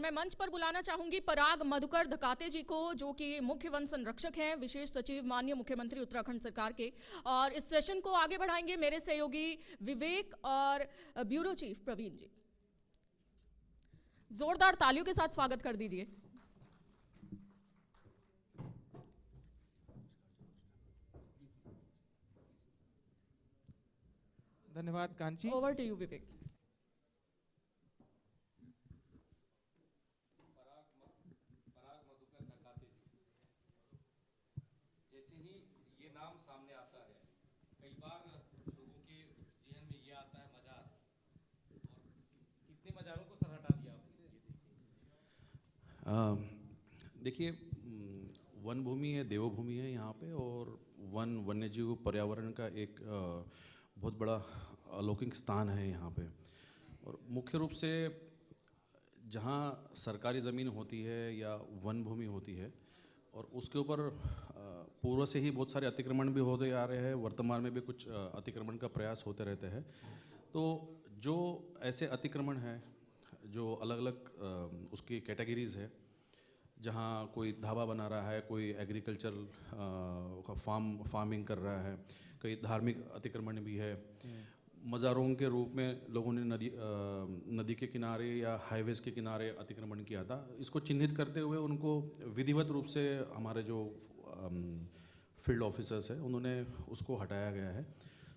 मैं मंच पर बुलाना चाहूंगी पराग मधुकर धकाते जी को, जो कि मुख्य वन संरक्षक हैं, विशेष सचिव माननीय मुख्यमंत्री उत्तराखंड सरकार के। और इस सेशन को आगे बढ़ाएंगे मेरे सहयोगी विवेक और ब्यूरो चीफ प्रवीण जी। जोरदार तालियों के साथ स्वागत कर दीजिए। धन्यवाद कांची। ओवर टू यू विवेक। पराग मधुकर धकाते जी, जैसे ही ये नाम सामने आता है, कई बार लोगों के जहन में ये आता है मजार, और कितने मजारों को सर हटा दिया आपने। देखिए, वन भूमि है, देवभूमि है यहाँ पे, और वन वन्यजीव पर्यावरण का एक बहुत बड़ा अलौकिक स्थान है यहाँ पे। और मुख्य रूप से जहाँ सरकारी ज़मीन होती है या वन भूमि होती है, और उसके ऊपर पूर्व से ही बहुत सारे अतिक्रमण भी होते आ रहे हैं, वर्तमान में भी कुछ अतिक्रमण का प्रयास होते रहते हैं। तो जो ऐसे अतिक्रमण हैं जो अलग अलग उसकी कैटेगरीज़ है, जहाँ कोई ढाबा बना रहा है, कोई एग्रीकल्चर का फार्मिंग कर रहा है, कई धार्मिक अतिक्रमण भी है, मज़ारों के रूप में लोगों ने नदी के किनारे या हाईवेज के किनारे अतिक्रमण किया था। इसको चिन्हित करते हुए उनको विधिवत रूप से हमारे जो फील्ड ऑफिसर्स हैं उन्होंने उसको हटाया गया है।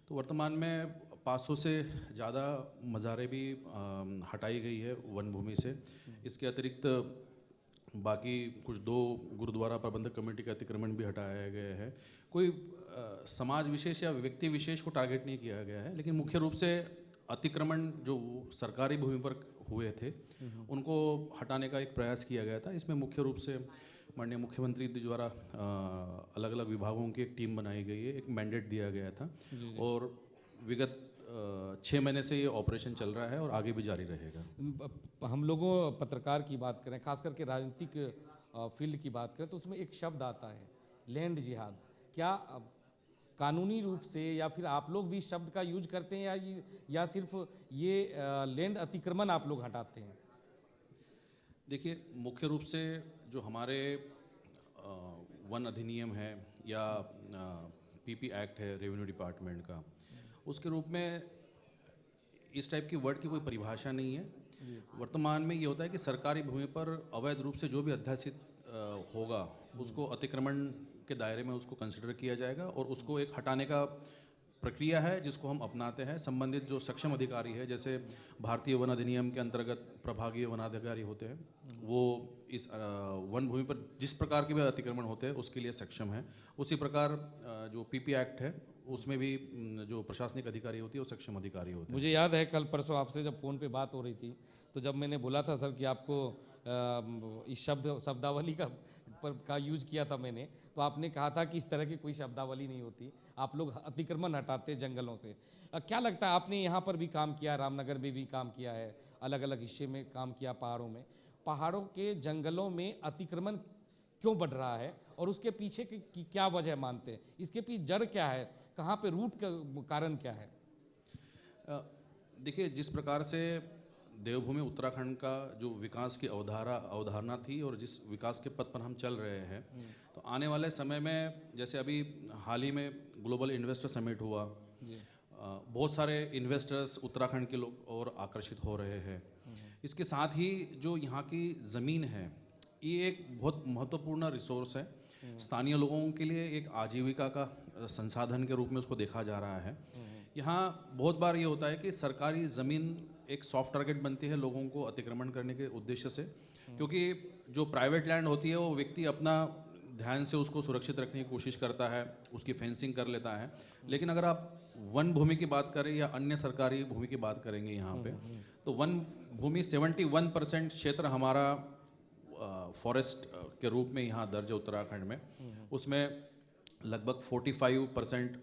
तो वर्तमान में 500 से ज़्यादा मज़ारें भी हटाई गई है वन भूमि से। इसके अतिरिक्त बाकी कुछ 2 गुरुद्वारा प्रबंधक कमेटी के अतिक्रमण भी हटाए गए हैं। कोई समाज विशेष या व्यक्ति विशेष को टारगेट नहीं किया गया है, लेकिन मुख्य रूप से अतिक्रमण जो सरकारी भूमि पर हुए थे उनको हटाने का एक प्रयास किया गया था। इसमें मुख्य रूप से माननीय मुख्यमंत्री द्वारा अलग अलग विभागों की एक टीम बनाई गई है, एक मैंडेट दिया गया था, और विगत 6 महीने से ये ऑपरेशन चल रहा है और आगे भी जारी रहेगा। हम लोगों पत्रकार की बात करें, खास करके राजनीतिक फील्ड की बात करें, तो उसमें एक शब्द आता है लैंड जिहाद। क्या कानूनी रूप से या फिर आप लोग भी इस शब्द का यूज करते हैं या सिर्फ ये लैंड अतिक्रमण आप लोग हटाते हैं? देखिए, मुख्य रूप से जो हमारे वन अधिनियम है या पीपी एक्ट है रेवेन्यू डिपार्टमेंट का, उसके रूप में इस टाइप की वर्ड की कोई परिभाषा नहीं है। वर्तमान में ये होता है कि सरकारी भूमि पर अवैध रूप से जो भी अध्यासित होगा उसको अतिक्रमण के दायरे में उसको कंसिडर किया जाएगा, और उसको एक हटाने का प्रक्रिया है जिसको हम अपनाते हैं। संबंधित जो सक्षम अधिकारी है, जैसे भारतीय वन अधिनियम के अंतर्गत प्रभागीय वनाधिकारी होते हैं, वो इस वन भूमि पर जिस प्रकार के भी अतिक्रमण होते हैं उसके लिए सक्षम है। उसी प्रकार जो पीपी एक्ट है उसमें भी जो प्रशासनिक अधिकारी होती है वो सक्षम अधिकारी होते हैं। मुझे याद है कल परसों आपसे जब फ़ोन पे बात हो रही थी, तो जब मैंने बोला था सर कि आपको इस शब्दावली का यूज किया था मैंने, तो आपने कहा था कि इस तरह की कोई शब्दावली नहीं होती, आप लोग अतिक्रमण हटाते जंगलों से। क्या लगता है, आपने यहाँ पर भी काम किया, रामनगर में भी काम किया है, अलग अलग हिस्से में काम किया, पहाड़ों के जंगलों में अतिक्रमण क्यों बढ़ रहा है और उसके पीछे की क्या वजह मानते हैं? इसके पीछे जड़ क्या है, कहाँ पे रूट का कारण क्या है? देखिए, जिस प्रकार से देवभूमि उत्तराखंड का जो विकास की अवधारणा थी और जिस विकास के पथ पर हम चल रहे हैं, तो आने वाले समय में, जैसे अभी हाल ही में ग्लोबल इन्वेस्टर समिट हुआ, बहुत सारे इन्वेस्टर्स उत्तराखंड के लोग और आकर्षित हो रहे हैं। इसके साथ ही जो यहाँ की ज़मीन है, ये एक बहुत महत्वपूर्ण रिसोर्स है। स्थानीय लोगों के लिए एक आजीविका का संसाधन के रूप में उसको देखा जा रहा है। यहाँ बहुत बार ये होता है कि सरकारी ज़मीन एक सॉफ्ट टारगेट बनती है लोगों को अतिक्रमण करने के उद्देश्य से, क्योंकि जो प्राइवेट लैंड होती है वो व्यक्ति अपना ध्यान से उसको सुरक्षित रखने की कोशिश करता है, उसकी फेंसिंग कर लेता है। लेकिन अगर आप वन भूमि की बात करें या अन्य सरकारी भूमि की बात करेंगे यहाँ पे, तो वन भूमि 71% क्षेत्र हमारा फॉरेस्ट के रूप में यहाँ दर्ज है उत्तराखंड में। उसमें लगभग 45%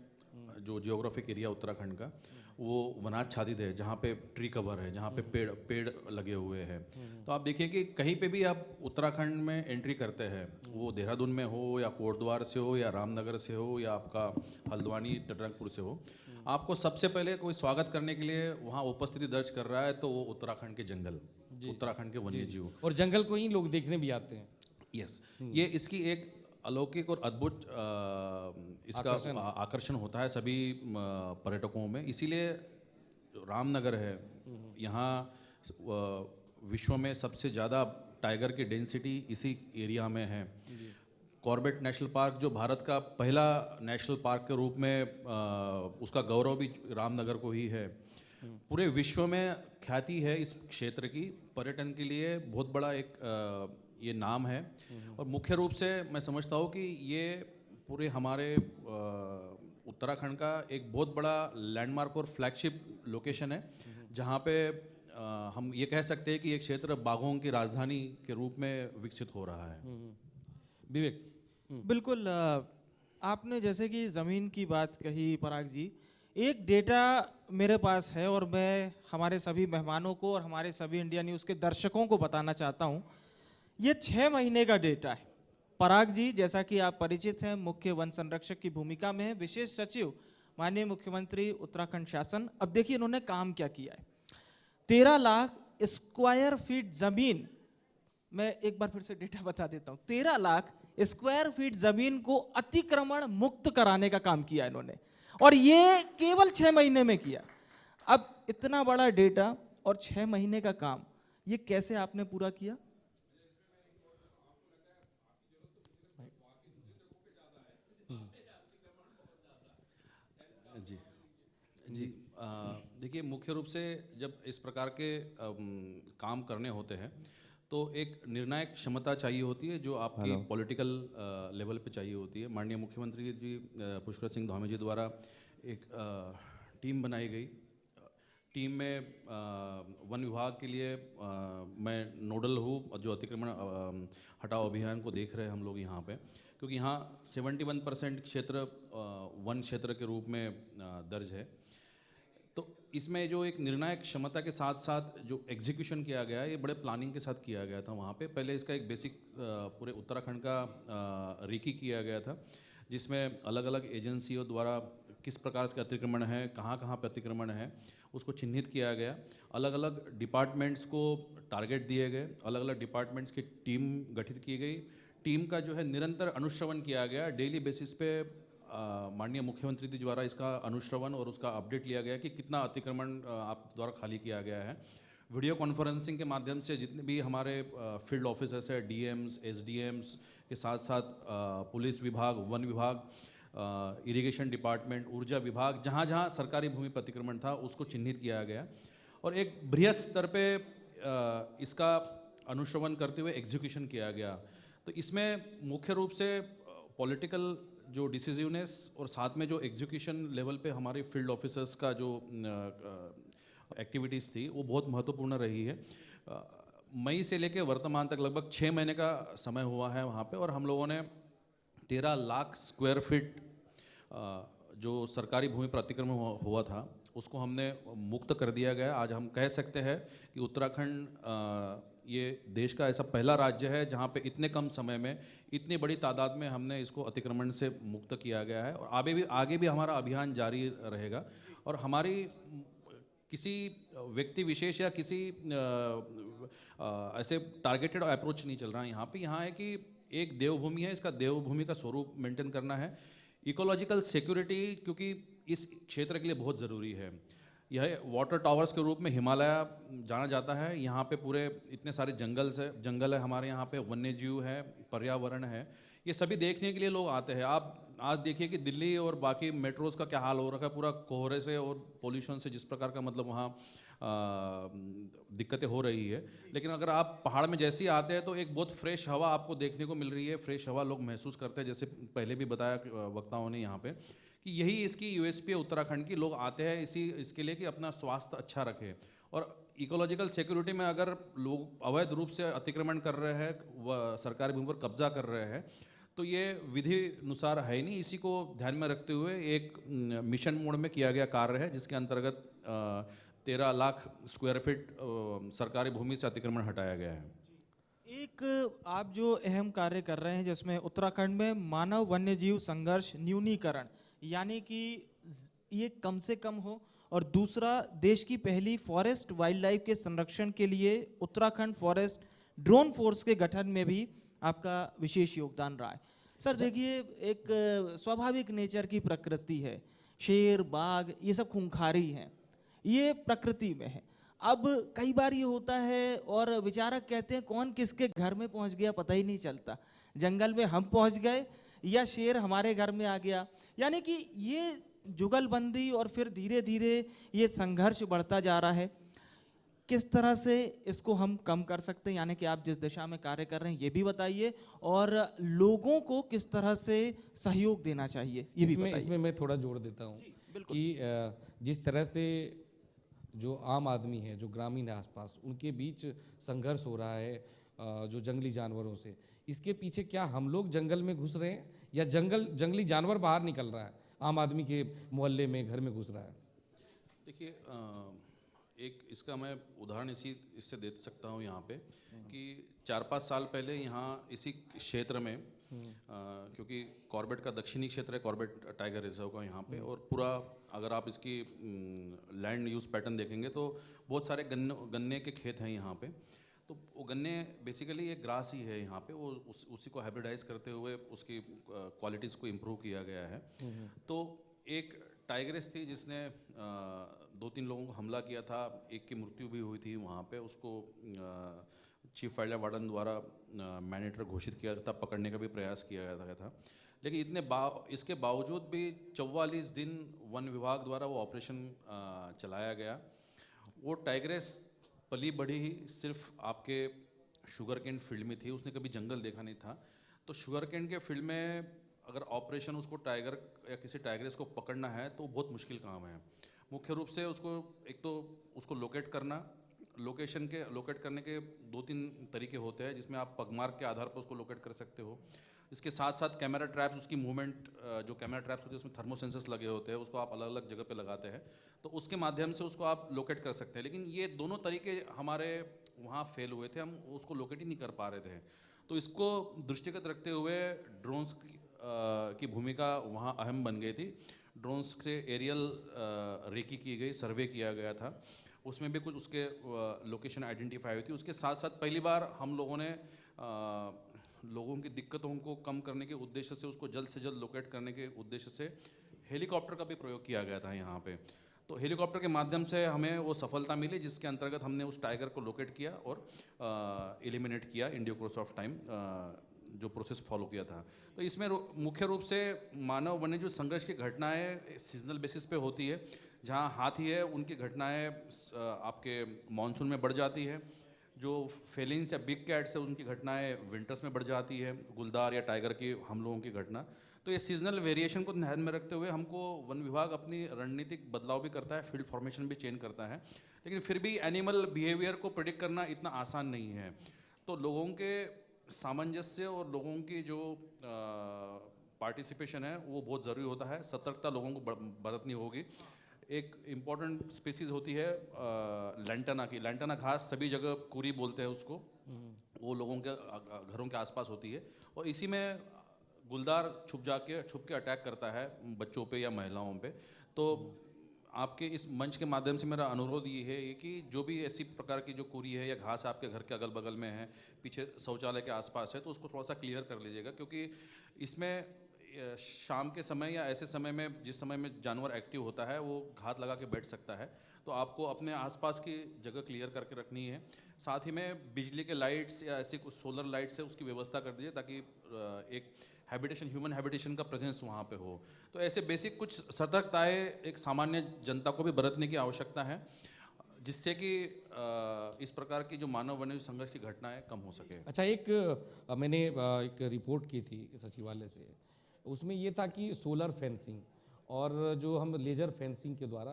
जो जियोग्राफिक एरिया उत्तराखंड का वो वनाच्छादित है, जहाँ पे ट्री कवर है, जहाँ पे पेड़ लगे हुए हैं। तो आप देखिए कि कहीं पे भी आप उत्तराखंड में एंट्री करते हैं, वो देहरादून में हो या कोटद्वार से हो या रामनगर से हो या आपका हल्द्वानी टटरंगपुर से हो, आपको सबसे पहले कोई स्वागत करने के लिए वहाँ उपस्थिति दर्ज कर रहा है तो वो उत्तराखंड के जंगल। उत्तराखंड के वन्य जीव। और जंगल को ही लोग देखने भी आते हैं। यस, ये इसकी एक अलौकिक और अद्भुत इसका आकर्षण होता है सभी पर्यटकों में। इसीलिए रामनगर है, यहाँ विश्व में सबसे ज़्यादा टाइगर की डेंसिटी इसी एरिया में है। कॉर्बेट नेशनल पार्क जो भारत का पहला नेशनल पार्क के रूप में उसका गौरव भी रामनगर को ही है। पूरे विश्व में ख्याति है इस क्षेत्र की, पर्यटन के लिए बहुत बड़ा एक ये नाम है। और मुख्य रूप से मैं समझता हूँ कि ये पूरे हमारे उत्तराखंड का एक बहुत बड़ा लैंडमार्क और फ्लैगशिप लोकेशन है, जहाँ पे हम ये कह सकते हैं कि ये क्षेत्र बाघों की राजधानी के रूप में विकसित हो रहा है। विवेक। बिल्कुल, आपने जैसे कि ज़मीन की बात कही पराग जी, एक डेटा मेरे पास है और मैं हमारे सभी मेहमानों को और हमारे सभी इंडिया न्यूज़ के दर्शकों को बताना चाहता हूँ। ये 6 महीने का डेटा है। पराग जी, जैसा कि आप परिचित हैं, मुख्य वन संरक्षक की भूमिका में है, विशेष सचिव माननीय मुख्यमंत्री उत्तराखंड शासन। अब देखिए इन्होंने काम क्या किया है। 13 लाख स्क्वायर फीट जमीन, मैं एक बार फिर से डेटा बता देता हूँ, 13 लाख स्क्वायर फीट जमीन को अतिक्रमण मुक्त कराने का काम किया इन्होंने, और ये केवल 6 महीने में किया। अब इतना बड़ा डेटा और 6 महीने का काम, ये कैसे आपने पूरा किया? जी जी, देखिए मुख्य रूप से जब इस प्रकार के काम करने होते हैं तो एक निर्णायक क्षमता चाहिए होती है, जो आपकी पॉलिटिकल लेवल पे चाहिए होती है। माननीय मुख्यमंत्री जी पुष्कर सिंह धामी जी द्वारा एक टीम बनाई गई। टीम में वन विभाग के लिए मैं नोडल हूँ, जो अतिक्रमण हटाओ अभियान को देख रहे हैं हम लोग यहाँ पे, क्योंकि यहाँ 71% क्षेत्र वन क्षेत्र के रूप में दर्ज है। तो इसमें जो एक निर्णायक क्षमता के साथ साथ जो एग्जीक्यूशन किया गया है, ये बड़े प्लानिंग के साथ किया गया था वहाँ पे। पहले इसका एक बेसिक पूरे उत्तराखंड का रेकी किया गया था, जिसमें अलग अलग एजेंसियों द्वारा किस प्रकार के अतिक्रमण है, कहाँ कहाँ पे अतिक्रमण है, उसको चिन्हित किया गया। अलग अलग डिपार्टमेंट्स को टारगेट दिए गए, अलग अलग डिपार्टमेंट्स की टीम गठित की गई। टीम का जो है निरंतर अनुश्रवण किया गया, डेली बेसिस पे माननीय मुख्यमंत्री जी द्वारा इसका अनुश्रवण और उसका अपडेट लिया गया कि कितना अतिक्रमण आप द्वारा खाली किया गया है। वीडियो कॉन्फ्रेंसिंग के माध्यम से जितने भी हमारे फील्ड ऑफिसर्स है, डीएम्स, एसडीएम्स के साथ साथ पुलिस विभाग, वन विभाग, इरिगेशन डिपार्टमेंट, ऊर्जा विभाग, जहाँ जहाँ सरकारी भूमि पर अतिक्रमण था उसको चिन्हित किया गया और एक बृहत स्तर पे इसका अनुश्रवण करते हुए एग्जीक्यूशन किया गया। तो इसमें मुख्य रूप से पॉलिटिकल जो डिसीजिवनेस और साथ में जो एग्जीक्यूशन लेवल पे हमारे फील्ड ऑफिसर्स का जो एक्टिविटीज़ थी वो बहुत महत्वपूर्ण रही है। मई से लेकर वर्तमान तक लगभग 6 महीने का समय हुआ है वहाँ पे, और हम लोगों ने 13 लाख स्क्वायर फीट जो सरकारी भूमि पर अतिक्रमण हुआ था उसको हमने मुक्त कर दिया गया। आज हम कह सकते हैं कि उत्तराखंड ये देश का ऐसा पहला राज्य है जहाँ पे इतने कम समय में इतनी बड़ी तादाद में हमने इसको अतिक्रमण से मुक्त किया गया है, और आगे भी हमारा अभियान जारी रहेगा। और हमारी किसी व्यक्ति विशेष या किसी ऐसे टारगेटेड अप्रोच नहीं चल रहा है यहाँ पे। यहाँ है कि एक देवभूमि है, इसका देवभूमि का स्वरूप मेंटेन करना है। इकोलॉजिकल सिक्योरिटी क्योंकि इस क्षेत्र के लिए बहुत ज़रूरी है। यह वाटर टावर्स के रूप में हिमालय जाना जाता है। यहाँ पे पूरे इतने सारे जंगल है हमारे यहाँ पे, वन्य जीव है, पर्यावरण है, ये सभी देखने के लिए लोग आते हैं। आप आज देखिए कि दिल्ली और बाकी मेट्रोज़ का क्या हाल हो रखा है, पूरा कोहरे से और पोल्यूशन से जिस प्रकार का मतलब वहाँ दिक्कतें हो रही है। लेकिन अगर आप पहाड़ में जैसे ही आते हैं तो एक बहुत फ्रेश हवा आपको देखने को मिल रही है, फ्रेश हवा लोग महसूस करते हैं, जैसे पहले भी बताया वक्ताओं ने यहाँ पे कि यही इसकी यूएसपी है उत्तराखंड की। लोग आते हैं इसके लिए कि अपना स्वास्थ्य अच्छा रखें। और इकोलॉजिकल सिक्योरिटी में अगर लोग अवैध रूप से अतिक्रमण कर रहे हैं, वह सरकारी भूमि पर कब्जा कर रहे हैं, तो ये विधि अनुसार है नहीं। इसी को ध्यान में रखते हुए एक मिशन मोड में किया गया कार्य है, जिसके अंतर्गत 13 लाख स्क्वायर फीट सरकारी भूमि से अतिक्रमण हटाया गया है। एक आप जो अहम कार्य कर रहे हैं जिसमें उत्तराखंड में मानव वन्य जीव संघर्ष न्यूनीकरण, यानी कि ये कम से कम हो और दूसरा, देश की पहली फॉरेस्ट वाइल्ड लाइफ के संरक्षण के लिए उत्तराखंड फॉरेस्ट ड्रोन फोर्स के गठन में भी आपका विशेष योगदान रहा है। सर देखिए, एक स्वाभाविक नेचर की प्रकृति है, शेर बाघ ये सब खूंखारी हैं, ये प्रकृति में है। अब कई बार ये होता है और विचारक कहते हैं कौन किसके घर में पहुंच गया पता ही नहीं चलता, जंगल में हम पहुंच गए या शेर हमारे घर में आ गया। यानी कि ये जुगलबंदी और फिर धीरे धीरे ये संघर्ष बढ़ता जा रहा है। किस तरह से इसको हम कम कर सकते हैं, यानी कि आप जिस दिशा में कार्य कर रहे हैं ये भी बताइए, और लोगों को किस तरह से सहयोग देना चाहिए ये भी बताइए। इसमें मैं थोड़ा जोड़ देता हूँ कि जिस तरह से जो आम आदमी है, जो ग्रामीण है आसपास, उनके बीच संघर्ष हो रहा है जो जंगली जानवरों से, इसके पीछे क्या हम लोग जंगल में घुस रहे हैं या जंगली जानवर बाहर निकल रहा है, आम आदमी के मोहल्ले में घर में घुस रहा है? देखिए, एक इसका मैं उदाहरण इससे दे सकता हूँ यहाँ पे कि 4-5 साल पहले यहाँ इसी क्षेत्र में क्योंकि कॉर्बेट का दक्षिणी क्षेत्र है, कॉर्बेट टाइगर रिजर्व का यहाँ पे, और पूरा अगर आप इसकी लैंड यूज़ पैटर्न देखेंगे तो बहुत सारे गन्ने के खेत हैं यहाँ पे। तो वो गन्ने बेसिकली एक ग्रास ही है यहाँ पे, वो उसी को हाइब्रिडाइज करते हुए उसकी क्वालिटीज़ को इम्प्रूव किया गया है। तो एक टाइग्रेस थी जिसने 2-3 लोगों को हमला किया था, एक की मृत्यु भी हुई थी वहाँ पे। उसको चीफ वाइल्ड लाइफ वार्डन द्वारा मैनेटर घोषित किया था, पकड़ने का भी प्रयास किया गया था। लेकिन इसके बावजूद भी 44 दिन वन विभाग द्वारा वो ऑपरेशन चलाया गया। वो टाइग्रेस पली बड़ी ही सिर्फ आपके शुगर केन फील्ड में थी, उसने कभी जंगल देखा नहीं था। तो शुगर केन के फील्ड में अगर ऑपरेशन उसको टाइगर या किसी टाइग्रेस को पकड़ना है तो बहुत मुश्किल काम है। मुख्य रूप से उसको एक तो उसको लोकेट करना, लोकेट करने के 2-3 तरीके होते हैं, जिसमें आप पगमार्क के आधार पर उसको लोकेट कर सकते हो। इसके साथ साथ कैमरा ट्रैप्स, उसकी मूवमेंट, जो कैमरा ट्रैप्स होते हैं उसमें थर्मोसेंसर्स लगे होते हैं, उसको आप अलग अलग जगह पे लगाते हैं, तो उसके माध्यम से उसको आप लोकेट कर सकते हैं। लेकिन ये दोनों तरीके हमारे वहाँ फेल हुए थे, हम उसको लोकेट ही नहीं कर पा रहे थे। तो इसको दृष्टिगत रखते हुए ड्रोन्स की भूमिका वहाँ अहम बन गई थी। ड्रोन्स से एरियल रेकी की गई, सर्वे किया गया था, उसमें भी कुछ उसके लोकेशन आइडेंटिफाई हुई थी। उसके साथ साथ पहली बार हम लोगों ने लोगों की दिक्कतों को कम करने के उद्देश्य से, उसको जल्द से जल्द लोकेट करने के उद्देश्य से हेलीकॉप्टर का भी प्रयोग किया गया था यहाँ पे। तो हेलीकॉप्टर के माध्यम से हमें वो सफलता मिली, जिसके अंतर्गत हमने उस टाइगर को लोकेट किया और एलिमिनेट किया in due course of time, जो प्रोसेस फॉलो किया था। तो इसमें मुख्य रूप से मानव वन्यजीव संघर्ष की घटनाएं सीजनल बेसिस पे होती है। जहाँ हाथी है उनकी घटनाएं आपके मानसून में बढ़ जाती है, जो फेलिन्स या बिग कैट्स है उनकी घटनाएं विंटर्स में बढ़ जाती है, गुलदार या टाइगर की हम लोगों की घटना। तो ये सीजनल वेरिएशन को ध्यान में रखते हुए हमको वन विभाग अपनी रणनीतिक बदलाव भी करता है, फील्ड फॉर्मेशन भी चेंज करता है। लेकिन फिर भी एनिमल बिहेवियर को प्रेडिक्ट करना इतना आसान नहीं है। तो लोगों के सामंजस्य और लोगों की जो पार्टिसिपेशन है वो बहुत ज़रूरी होता है। सतर्कता लोगों को बरतनी होगी। एक इम्पॉर्टेंट स्पीसीज होती है लैंटाना की, लैंटाना घास सभी जगह कुरी बोलते हैं उसको, वो लोगों के घरों के आसपास होती है, और इसी में गुलदार छुप के अटैक करता है बच्चों पे या महिलाओं पे। तो आपके इस मंच के माध्यम से मेरा अनुरोध ये है कि जो भी ऐसी प्रकार की जो कुरी है या घास आपके घर के अगल बगल में है, पीछे शौचालय के आसपास है, तो उसको थोड़ा सा क्लियर कर लीजिएगा, क्योंकि इसमें शाम के समय या ऐसे समय में जिस समय में जानवर एक्टिव होता है वो घात लगा के बैठ सकता है। तो आपको अपने आसपास की जगह क्लियर करके रखनी है। साथ ही में बिजली के लाइट्स या ऐसी कुछ सोलर लाइट्स से उसकी व्यवस्था कर दीजिए, ताकि एक हैबिटेशन, ह्यूमन हैबिटेशन का प्रेजेंस वहाँ पे हो। तो ऐसे बेसिक कुछ सतर्कताएं एक सामान्य जनता को भी बरतने की आवश्यकता है, जिससे कि इस प्रकार की जो मानव वन्यजीव संघर्ष की घटनाएं कम हो सके। अच्छा, मैंने एक रिपोर्ट की थी सचिवालय से, उसमें ये था कि सोलर फेंसिंग और जो हम लेजर फेंसिंग के द्वारा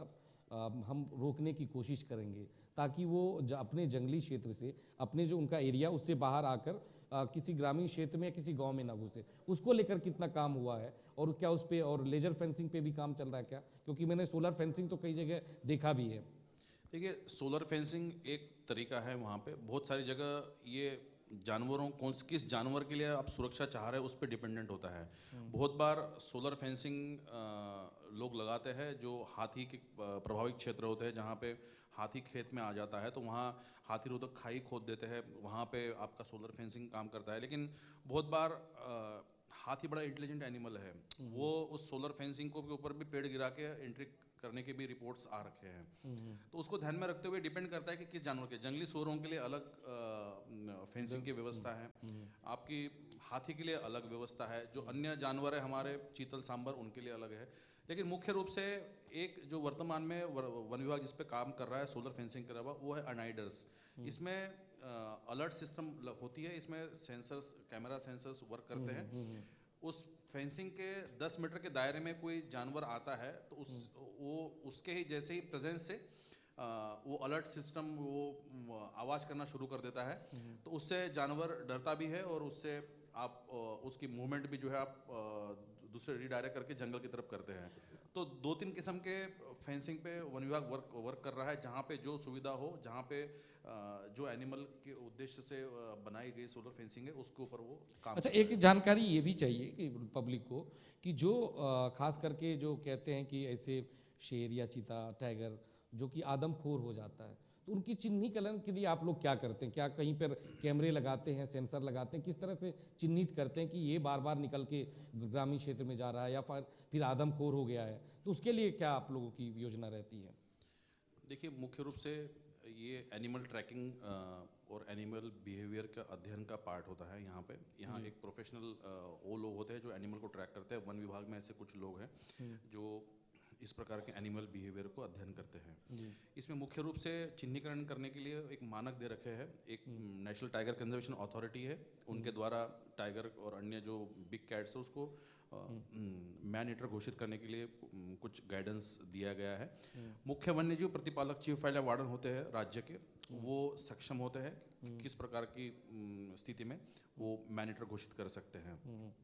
हम रोकने की कोशिश करेंगे, ताकि वो अपने जंगली क्षेत्र से, अपने जो उनका एरिया उससे बाहर आकर किसी ग्रामीण क्षेत्र में या किसी गांव में ना घुसे। उसको लेकर कितना काम हुआ है, और क्या उस पर और लेजर फेंसिंग पे भी काम चल रहा है क्या? क्योंकि मैंने सोलर फेंसिंग तो कई जगह देखा भी है। देखिए, सोलर फेंसिंग एक तरीका है, वहाँ पे बहुत सारी जगह ये जानवरों किस जानवर के लिए आप सुरक्षा चाह रहे हैं उस पर डिपेंडेंट होता है। बहुत बार सोलर फेंसिंग लोग लगाते हैं जो हाथी के प्रभावित क्षेत्र होते हैं, जहाँ पे हाथी खेत में आ जाता है तो वहाँ हाथी रोधक खाई खोद देते हैं, वहाँ पे आपका सोलर फेंसिंग काम करता है। लेकिन बहुत बार हाथी बड़ा इंटेलिजेंट एनिमल है, वो उस सोलर फेंसिंग के ऊपर भी पेड़ गिरा के एंट्री करने के भी रिपोर्ट्स आ रखे हैं। तो उसको ध्यान में रखते हुए डिपेंड करता है कि किस जानवर के, जंगली सूअरों के लिए अलग फेंसिंग की व्यवस्था है, आपकी हाथी के लिए अलग व्यवस्था है, जो अन्य जानवर है हमारे चीतल सांबर उनके लिए अलग है। लेकिन मुख्य रूप से एक जो वर्तमान में वन विभाग जिस पे काम कर रहा है सोलर फेंसिंग के अलावा, वो है अनाइडर्स। इसमें अलर्ट सिस्टम होती है, इसमें सेंसर्स, कैमरा सेंसर्स वर्क करते हैं। उस फेंसिंग के 10 मीटर के दायरे में कोई जानवर आता है तो उसके ही जैसे ही प्रेजेंस से वो अलर्ट सिस्टम वो आवाज़ करना शुरू कर देता है, तो उससे जानवर डरता भी है और उससे आप उसकी मूवमेंट भी जो है आप दूसरे रिडायरेक्ट करके जंगल की तरफ करते हैं। तो 2-3 किस्म के फेंसिंग पे वन विभाग वर्क कर रहा है, जहाँ पे जो सुविधा हो, जहाँ पे जो एनिमल के उद्देश्य से बनाई गई सोलर फेंसिंग है उसके ऊपर वो काम अच्छा, कर रहा एक जानकारी ये भी चाहिए कि पब्लिक को कि जो खास करके जो कहते हैं कि ऐसे शेर या चीता, टाइगर जो कि आदमखोर हो जाता है, तो उनकी चिन्हीकरण के लिए आप लोग क्या करते हैं? क्या कहीं पर कैमरे लगाते हैं, सेंसर लगाते हैं? किस तरह से चिन्हित करते हैं कि ये बार बार निकल के ग्रामीण क्षेत्र में जा रहा है या फिर आदमखोर हो गया है? तो उसके लिए क्या आप लोगों की योजना रहती है? देखिए, मुख्य रूप से ये एनिमल ट्रैकिंग और एनिमल बिहेवियर का अध्ययन का पार्ट होता है। यहाँ एक प्रोफेशनल वो लोग होते हैं जो एनिमल को ट्रैक करते हैं। वन विभाग में ऐसे कुछ लोग हैं जो इस प्रकार के एनिमल बिहेवियर को अध्ययन करते हैं। इसमें मुख्य रूप से चिन्हीकरण करने के लिए एक मानक दे रखे हैं। एक नेशनल टाइगर कंजर्वेशन अथॉरिटी है, उनके द्वारा टाइगर और अन्य जो बिग कैट्स है उसको मैन ईटर घोषित करने के लिए कुछ गाइडेंस दिया गया है। मुख्य वन्यजीव प्रतिपालक चीफ वाइल्ड लाइफ वार्डन होते हैं राज्य के, वो सक्षम होते हैं किस प्रकार की स्थिति में वो मैन ईटर घोषित कर सकते हैं।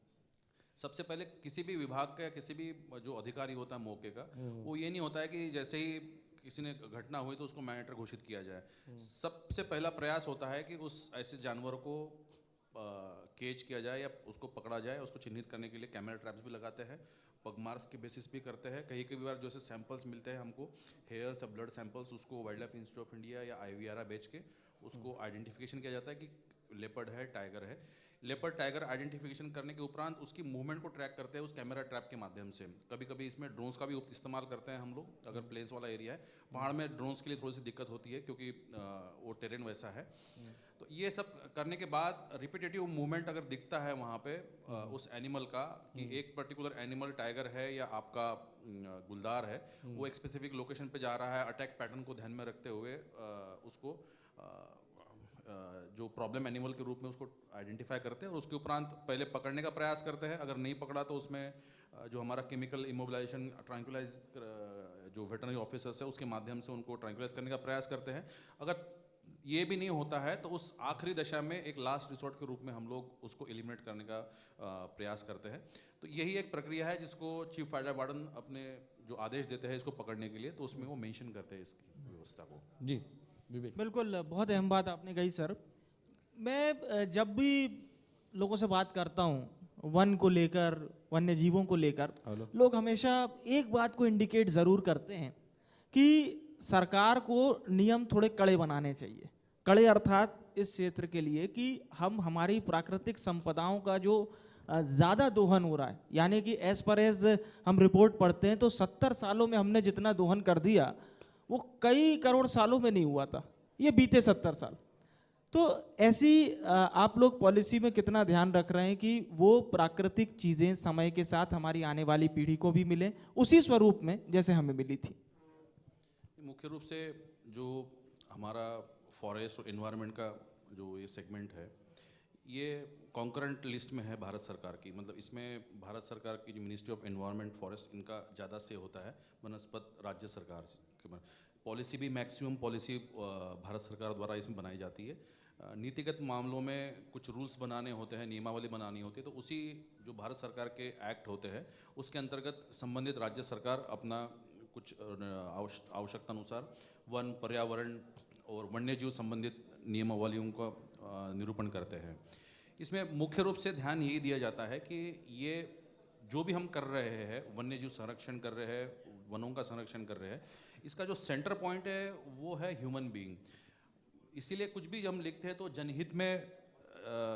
सबसे पहले किसी भी विभाग का या किसी भी जो अधिकारी होता है मौके का, वो ये नहीं होता है कि जैसे ही किसी ने घटना हुई तो उसको मैन ईटर घोषित किया जाए। सबसे पहला प्रयास होता है कि उस ऐसे जानवर को केच किया जाए या उसको पकड़ा जाए। उसको चिन्हित करने के लिए कैमरा ट्रैप्स भी लगाते हैं, पग मार्क्स के बेसिस भी करते हैं। कई कई बार जैसे सैंपल्स मिलते हैं हमको, हेयर्स या ब्लड सैंपल्स, उसको wild life institute of India या IVRA बेच के उसको आइडेंटिफिकेशन किया जाता है कि लेपर्ड है, टाइगर है। लेपर्ड टाइगर आइडेंटिफिकेशन करने के उपरांत उसकी मूवमेंट को ट्रैक करते हैं उस कैमरा ट्रैप के माध्यम से। कभी कभी इसमें ड्रोन्स का भी इस्तेमाल करते हैं हम लोग, अगर प्लेन्स वाला एरिया है। पहाड़ में ड्रोन्स के लिए थोड़ी सी दिक्कत होती है क्योंकि वो टेरेन वैसा है। तो ये सब करने के बाद रिपीटेटिव मूवमेंट अगर दिखता है वहाँ पे उस एनिमल का, कि एक पर्टिकुलर एनिमल टाइगर है या आपका गुलदार है, वो एक स्पेसिफिक लोकेशन पे जा रहा है, अटैक पैटर्न को ध्यान में रखते हुए उसको जो प्रॉब्लम एनिमल के रूप में उसको आइडेंटिफाई करते हैं और उसके उपरांत पहले पकड़ने का प्रयास करते हैं। अगर नहीं पकड़ा तो उसमें जो हमारा केमिकल इमोबिलाइजेशन, ट्रैंक्विलाइज जो वेटरनरी ऑफिसर्स है उसके माध्यम से उनको ट्रैंक्विलाइज करने का प्रयास करते हैं। अगर ये भी नहीं होता है तो उस आखिरी दशा में एक लास्ट रिसोर्ट के रूप में हम लोग उसको एलिमिनेट करने का प्रयास करते हैं। तो यही एक प्रक्रिया है जिसको चीफ वाइल्ड लाइफ वार्डन अपने जो आदेश देते हैं इसको पकड़ने के लिए, तो उसमें वो मेंशन करते हैं इसकी व्यवस्था को। जी विवेक। बिल्कुल, बहुत अहम बात आपने कही सर। मैं जब भी लोगों से बात करता हूँ वन को लेकर, वन्य जीवों को लेकर, लोग हमेशा एक बात को इंडिकेट ज़रूर करते हैं कि सरकार को नियम थोड़े कड़े बनाने चाहिए। कड़े अर्थात इस क्षेत्र के लिए कि हम हमारी प्राकृतिक संपदाओं का जो ज़्यादा दोहन हो रहा है, यानी कि एज पर एज हम रिपोर्ट पढ़ते हैं तो 70 सालों में हमने जितना दोहन कर दिया वो कई करोड़ सालों में नहीं हुआ था, ये बीते 70 साल। तो ऐसी आप लोग पॉलिसी में कितना ध्यान रख रहे हैं कि वो प्राकृतिक चीज़ें समय के साथ हमारी आने वाली पीढ़ी को भी मिले उसी स्वरूप में जैसे हमें मिली थी? मुख्य रूप से जो हमारा फॉरेस्ट और एनवायरनमेंट का जो ये सेगमेंट है, ये कॉन्करेंट लिस्ट में है भारत सरकार की। मतलब इसमें भारत सरकार की जो मिनिस्ट्री ऑफ एनवायरनमेंट फॉरेस्ट, इनका ज़्यादा से होता है बनस्पत राज्य सरकार के। पॉलिसी भी मैक्सिमम पॉलिसी भारत सरकार द्वारा इसमें बनाई जाती है। नीतिगत मामलों में कुछ रूल्स बनाने होते हैं, नियमावली बनानी होती है, तो उसी जो भारत सरकार के एक्ट होते हैं उसके अंतर्गत संबंधित राज्य सरकार अपना कुछ आवश्यकता अनुसार वन, पर्यावरण और वन्यजीव संबंधित नियमावलियों का निरूपण करते हैं। इसमें मुख्य रूप से ध्यान यही दिया जाता है कि ये जो भी हम कर रहे हैं, वन्य जीव संरक्षण कर रहे हैं, वनों का संरक्षण कर रहे हैं, इसका जो सेंटर पॉइंट है वो है ह्यूमन बीइंग। इसीलिए कुछ भी हम लिखते हैं तो जनहित में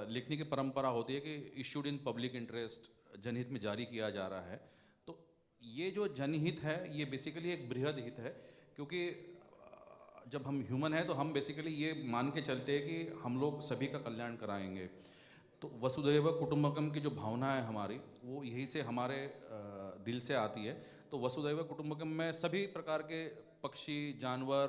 लिखने की परंपरा होती है कि इशूड इन पब्लिक इंटरेस्ट, जनहित में जारी किया जा रहा है। तो ये जो जनहित है ये बेसिकली एक बृहद हित है, क्योंकि जब हम ह्यूमन हैं तो हम बेसिकली ये मान के चलते हैं कि हम लोग सभी का कल्याण कराएंगे। तो वसुधैव कुटुंबकम की जो भावना है हमारी, वो यही से हमारे दिल से आती है। तो वसुधैव कुटुंबकम में सभी प्रकार के पक्षी, जानवर,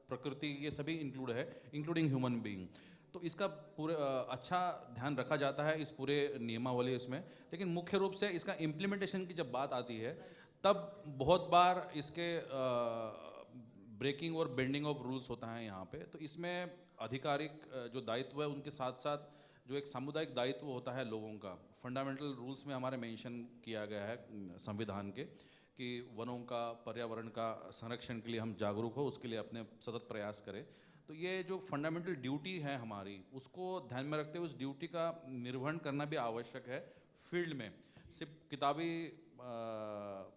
प्रकृति, ये सभी इंक्लूड है, इंक्लूडिंग ह्यूमन बीइंग। तो इसका पूरे अच्छा ध्यान रखा जाता है इस पूरे नियमावली इसमें। लेकिन मुख्य रूप से इसका इम्प्लीमेंटेशन की जब बात आती है तब बहुत बार इसके ब्रेकिंग और बेंडिंग ऑफ रूल्स होता है यहाँ पे। तो इसमें आधिकारिक जो दायित्व है उनके साथ साथ जो एक सामुदायिक दायित्व होता है लोगों का, फंडामेंटल रूल्स में हमारे मेंशन किया गया है संविधान के, कि वनों का, पर्यावरण का संरक्षण के लिए हम जागरूक हो, उसके लिए अपने सतत प्रयास करें। तो ये जो फंडामेंटल ड्यूटी है हमारी, उसको ध्यान में रखते हुए उस ड्यूटी का निर्वहन करना भी आवश्यक है फील्ड में। सिर्फ किताबी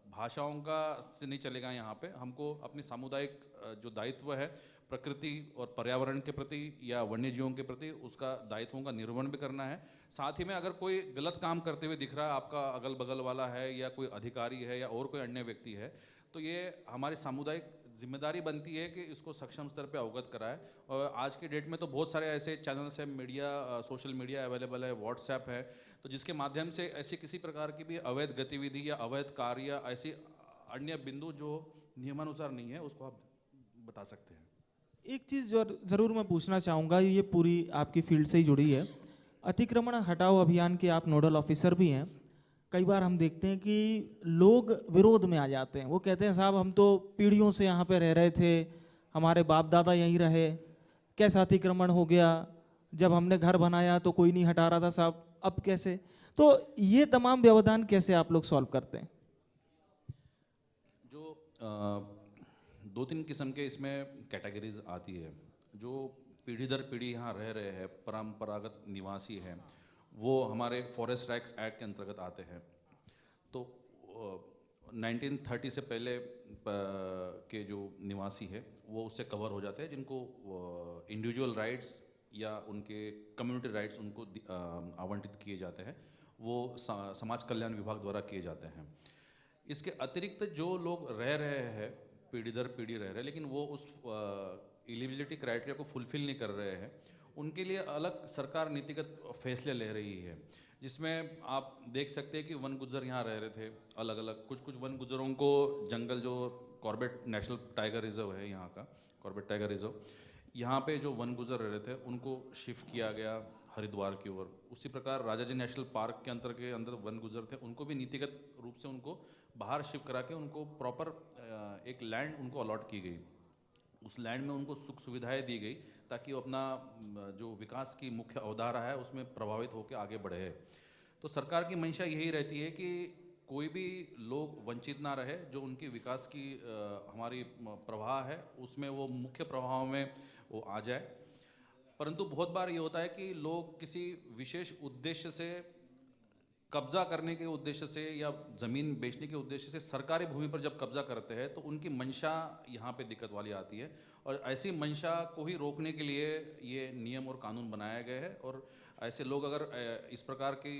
भाषाओं का से नहीं चलेगा यहाँ पे। हमको अपनी सामुदायिक जो दायित्व है प्रकृति और पर्यावरण के प्रति या वन्य जीवों के प्रति, उसका दायित्वों का निर्वहन भी करना है। साथ ही में अगर कोई गलत काम करते हुए दिख रहा है, आपका अगल बगल वाला है या कोई अधिकारी है या और कोई अन्य व्यक्ति है, तो ये हमारी सामुदायिक जिम्मेदारी बनती है कि इसको सक्षम स्तर पे अवगत कराए। और आज की डेट में तो बहुत सारे ऐसे चैनल्स हैं, मीडिया, सोशल मीडिया अवेलेबल है, व्हाट्सएप है, तो जिसके माध्यम से ऐसी किसी प्रकार की भी अवैध गतिविधि या अवैध कार्य या ऐसी अन्य बिंदु जो नियमानुसार नहीं है, उसको आप बता सकते हैं। एक चीज़ जो ज़रूर मैं पूछना चाहूँगा, ये पूरी आपकी फील्ड से ही जुड़ी है। अतिक्रमण हटाओ अभियान के आप नोडल ऑफिसर भी हैं। कई बार हम देखते हैं कि लोग विरोध में आ जाते हैं, वो कहते हैं साहब हम तो पीढ़ियों से यहाँ पे रह रहे थे, हमारे बाप दादा यहीं रहे, कैसा अतिक्रमण हो गया, जब हमने घर बनाया तो कोई नहीं हटा रहा था साहब, अब कैसे? तो ये तमाम व्यवधान कैसे आप लोग सॉल्व करते हैं? जो दो तीन किस्म के इसमें कैटेगरीज आती है। जो पीढ़ी दर पीढ़ी यहाँ रह रहे हैं, परंपरागत निवासी हैं, वो हमारे फॉरेस्ट राइट्स एक्ट के अंतर्गत आते हैं। तो 1930 से पहले के जो निवासी है वो उससे कवर हो जाते हैं, जिनको इंडिविजुअल राइट्स या उनके कम्युनिटी राइट्स उनको आवंटित किए जाते हैं, वो समाज कल्याण विभाग द्वारा किए जाते हैं। इसके अतिरिक्त जो लोग रह रहे हैं, पीढ़ी दर पीढ़ी रह रहे हैं, लेकिन वो उस एलिजिबिलिटी क्राइटेरिया को फुलफिल नहीं कर रहे हैं, उनके लिए अलग सरकार नीतिगत फैसले ले रही है, जिसमें आप देख सकते हैं कि वन गुज्जर यहाँ रह रहे थे अलग अलग। कुछ वन गुज्जरों को जंगल, जो कॉर्बेट नेशनल टाइगर रिजर्व है यहाँ का, कॉर्बेट टाइगर रिजर्व, यहाँ पे जो वन गुज्जर रह रहे थे उनको शिफ्ट किया गया हरिद्वार की ओर। उसी प्रकार राजा जी नेशनल पार्क के अंदर वन गुज्जर थे, उनको भी नीतिगत रूप से उनको बाहर शिफ्ट करा के उनको प्रॉपर एक लैंड उनको अलॉट की गई। उस लैंड में उनको सुख सुविधाएं दी गई ताकि वो अपना जो विकास की मुख्य अवधारा है उसमें प्रभावित होकर आगे बढ़े। तो सरकार की मंशा यही रहती है कि कोई भी लोग वंचित ना रहे, जो उनकी विकास की हमारी प्रवाह है उसमें वो मुख्य प्रवाह में वो आ जाए। परंतु बहुत बार ये होता है कि लोग किसी विशेष उद्देश्य से, कब्जा करने के उद्देश्य से या ज़मीन बेचने के उद्देश्य से सरकारी भूमि पर जब कब्जा करते हैं तो उनकी मंशा यहाँ पे दिक्कत वाली आती है। और ऐसी मंशा को ही रोकने के लिए ये नियम और कानून बनाए गए हैं। और ऐसे लोग अगर इस प्रकार की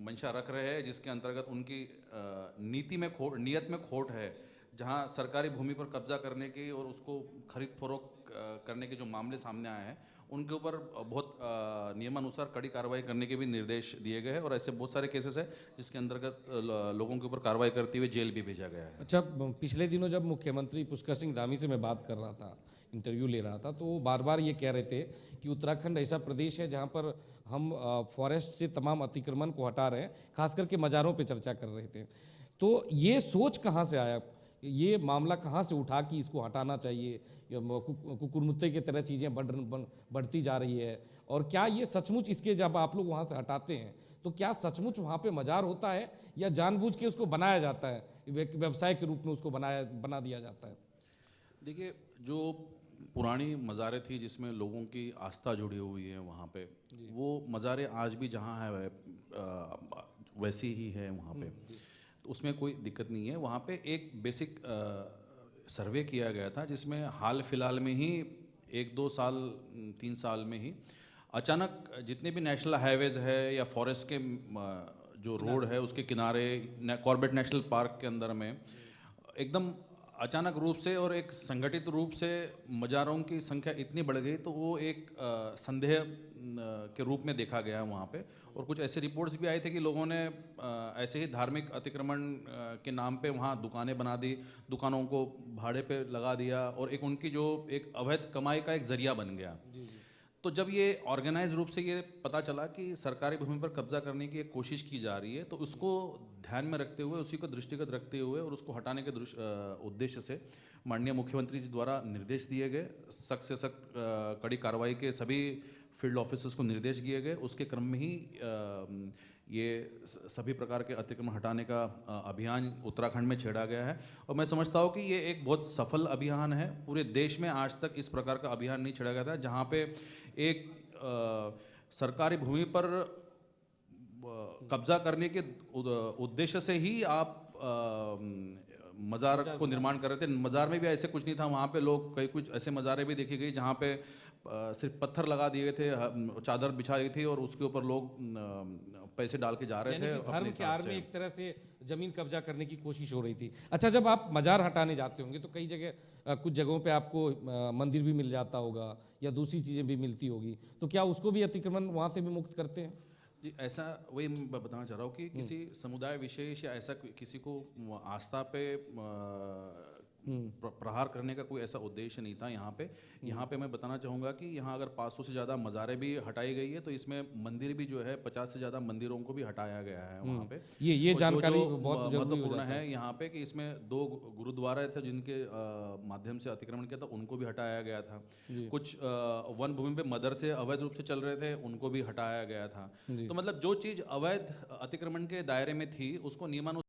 मंशा रख रहे हैं जिसके अंतर्गत उनकी नीयत में खोट है, जहाँ सरकारी भूमि पर कब्जा करने की और उसको खरीद फरोख्त करने के जो मामले सामने आए हैं, उनके ऊपर बहुत नियमानुसार कड़ी कार्रवाई करने के भी निर्देश दिए गए हैं। और ऐसे बहुत सारे केसेस हैं जिसके अंतर्गत लोगों के ऊपर कार्रवाई करते हुए जेल भी भेजा गया है। अच्छा, पिछले दिनों जब मुख्यमंत्री पुष्कर सिंह धामी से मैं बात कर रहा था, इंटरव्यू ले रहा था, तो वो बार बार ये कह रहे थे कि उत्तराखंड ऐसा प्रदेश है जहाँ पर हम फॉरेस्ट से तमाम अतिक्रमण को हटा रहे हैं, खास करके मज़ारों पे चर्चा कर रहे थे। तो ये सोच कहाँ से आया, ये मामला कहाँ से उठा कि इसको हटाना चाहिए, कुकुरमुत्ते की तरह चीज़ें बढ़ती जा रही है? और क्या ये सचमुच, इसके जब आप लोग वहाँ से हटाते हैं तो क्या सचमुच वहाँ पे मज़ार होता है या जानबूझ के उसको बनाया जाता है, व्यवसाय के रूप में उसको बना दिया जाता है? देखिए, जो पुरानी मज़ारें थी जिसमें लोगों की आस्था जुड़ी हुई है वहाँ पे, वो मज़ारें आज भी जहाँ है वैसी ही है वहाँ पे, तो उसमें कोई दिक्कत नहीं है। वहाँ पे एक बेसिक सर्वे किया गया था जिसमें हाल फिलहाल में ही 1-2 साल 3 साल में ही अचानक जितने भी नेशनल हाईवेज है या फॉरेस्ट के जो रोड है उसके किनारे कॉर्बेट नेशनल पार्क के अंदर में एकदम अचानक रूप से और एक संगठित रूप से मज़ारों की संख्या इतनी बढ़ गई, तो वो एक संदेह के रूप में देखा गया वहाँ पे। और कुछ ऐसे रिपोर्ट्स भी आए थे कि लोगों ने ऐसे ही धार्मिक अतिक्रमण के नाम पे वहाँ दुकानें बना दी, दुकानों को भाड़े पे लगा दिया और एक उनकी जो एक अवैध कमाई का एक जरिया बन गया। तो जब ये ऑर्गेनाइज रूप से ये पता चला कि सरकारी भूमि पर कब्जा करने की एक कोशिश की जा रही है, तो उसको ध्यान में रखते हुए, उसी को दृष्टिगत रखते हुए और उसको हटाने के उद्देश्य से माननीय मुख्यमंत्री जी द्वारा निर्देश दिए गए, सख्त से सख्त कड़ी कार्रवाई के सभी फील्ड ऑफिसर्स को निर्देश दिए गए। उसके क्रम में ही ये सभी प्रकार के अतिक्रमण हटाने का अभियान उत्तराखंड में छेड़ा गया है और मैं समझता हूँ कि ये एक बहुत सफल अभियान है। पूरे देश में आज तक इस प्रकार का अभियान नहीं छेड़ा गया था जहाँ पे एक सरकारी भूमि पर कब्जा करने के उद्देश्य से ही आप मज़ार को निर्माण कर रहे थे। मज़ार में भी ऐसे कुछ नहीं था, वहाँ पे लोग कई कुछ ऐसे मज़ारें भी देखी गई जहाँ पे सिर्फ पत्थर लगा दिए गए थे, चादर बिछाई थी और उसके ऊपर लोग पैसे डाल के जा रहे थे। धर्म के आड़ में एक तरह से जमीन कब्जा करने की कोशिश हो रही थी। अच्छा, जब आप मज़ार हटाने जाते होंगे तो कई जगह कुछ जगहों पे आपको मंदिर भी मिल जाता होगा या दूसरी चीज़ें भी मिलती होगी, तो क्या उसको भी अतिक्रमण वहाँ से भी मुक्त करते हैं? जी, ऐसा वही मैं बताना चाह रहा हूँ कि किसी समुदाय विशेष या ऐसा किसी को आस्था पे प्रहार करने का कोई ऐसा उद्देश्य नहीं था यहाँ पे। यहाँ पे मैं बताना चाहूँगा कि यहाँ अगर 500 से ज़्यादा मज़ारें भी हटाई गई है, तो इसमें मंदिर भी जो है 50 से ज़्यादा मंदिरों को भी हटाया गया है वहाँ पे। ये और जानकारी जो बहुत जरूरी हो महत्वपूर्ण जाता है यहाँ पे कि इसमें 2 गुरुद्वारा थे जिनके माध्यम से अतिक्रमण किया था, उनको भी हटाया गया था। कुछ वन भूमि पे मदरसे अवैध रूप से चल रहे थे, उनको भी हटाया गया था। तो मतलब जो चीज़ अवैध अतिक्रमण के दायरे में थी उसको नियमानुसार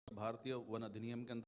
भारतीय वन अधिनियम के अंदर